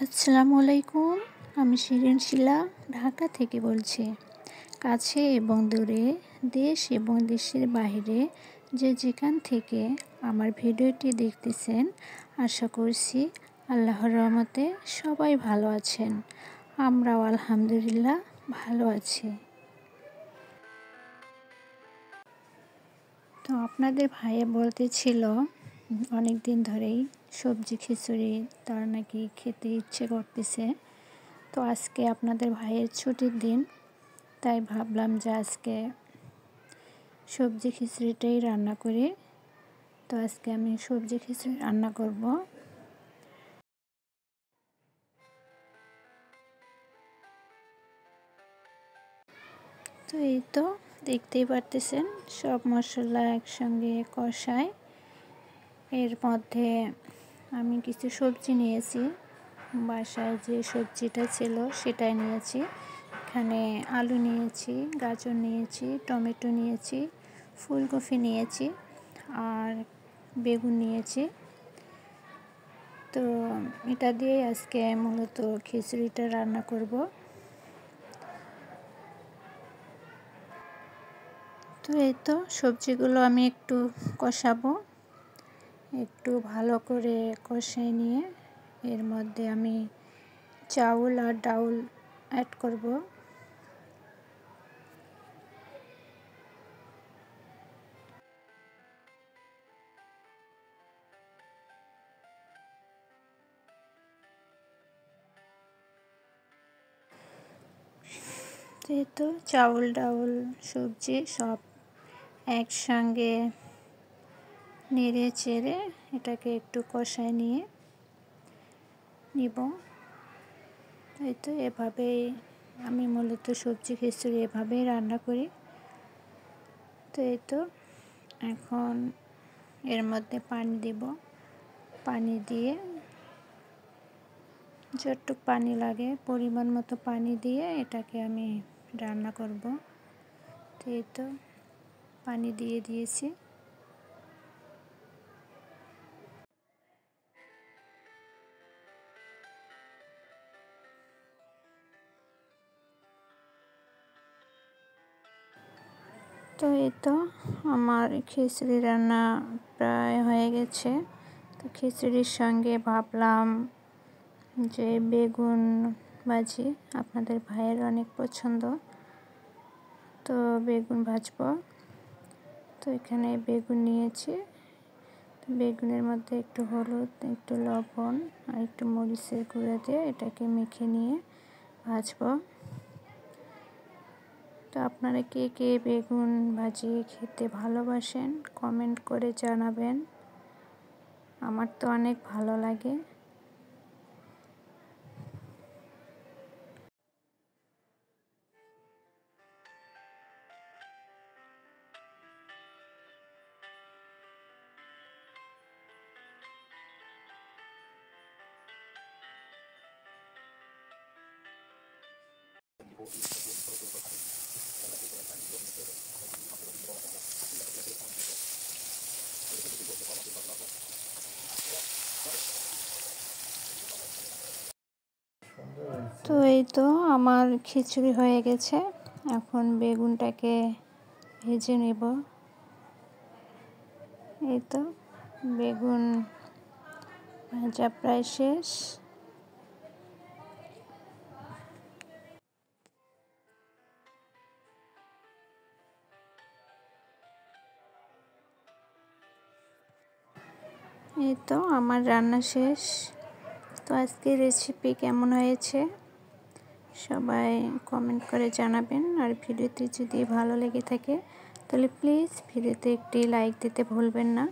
আসসালামু আলাইকুম। আমি শিরিন শিলা ঢাকা থেকে বলছি। কাছে এবং দূরে, দেশ এবং দেশের বাইরে যে যেখান থেকে আমার ভিডিওটি দেখতেছেন, আশা করছি আল্লাহর রহমতে সবাই ভালো আছেন। আমরাও আলহামদুলিল্লাহ ভালো আছি। তো আপনাদের ভাইয়া বলতেছিল অনেক দিন ধরেই সবজি খিচুড়ি তার নাকি খেতে ইচ্ছে করতেছে। তো আজকে আপনাদের ভাইয়ের ছুটির দিন, তাই ভাবলাম যে আজকে সবজি খিচুড়িটাই রান্না করি। তো আজকে আমি সবজি খিচুড়ি রান্না করব। তো এই তো দেখতেই পারতেছেন, সব মশলা একসঙ্গে কষায়। এর মধ্যে আমি কিছু সবজি নিয়েছি, বাসায় যে সবজিটা ছিল সেটাই নিয়েছি। এখানে আলু নিয়েছি, গাজর নিয়েছি, টমেটো নিয়েছি, ফুলকপি নিয়েছি আর বেগুন নিয়েছি। তো এটা দিয়ে আজকে মূলত খিচুড়িটা রান্না করব। তো এই তো সবজিগুলো আমি একটু কষাবো, একটু ভালো করে কষিয়ে নিয়ে এর মধ্যে আমি চাউল আর ডাউল অ্যাড করব। যেহেতু চাউল ডাউল সবজি সব একসঙ্গে নেড়ে চেড়ে এটাকে একটু কষায় নিয়ে নিব। এই তো এভাবেই আমি মূলত সবজি খিচুড়ি এভাবেই রান্না করি। তো এই তো এখন এর মধ্যে পানি দিব। পানি দিয়ে যতটুকু পানি লাগে পরিমাণ মতো পানি দিয়ে এটাকে আমি রান্না করব। তো এই তো পানি দিয়ে দিয়েছি। তো এই তো আমার খিচুড়ি রান্না প্রায় হয়ে গেছে। তো খিচুড়ির সঙ্গে ভাবলাম যে বেগুন ভাজি, আপনাদের ভাইয়ের অনেক পছন্দ, তো বেগুন ভাজবো। তো এখানে বেগুন নিয়েছি। বেগুনের মধ্যে একটু হলুদ, একটু লবণ আর একটু মরিচের গুঁড়া দিয়ে এটাকে মেখে নিয়ে ভাজবো। তো আপনারা কে কে বেগুন ভাজি খেতে ভালোবাসেন কমেন্ট করে জানাবেন। আমার তো অনেক ভালো লাগে। তো এই তো আমার খিচুড়ি হয়ে গেছে। এখন বেগুনটাকে ভেজে নেব। এই তো বেগুন ভাজা প্রায় শেষ। এই তো আমার রান্না শেষ। তো আজকের রেসিপি কেমন হয়েছে সবাই কমেন্ট করে জানাবেন। আর ভিডিওটি যদি ভালো লেগে থাকে তাহলে প্লিজ ভিডিওতে একটি লাইক দিতে ভুলবেন না।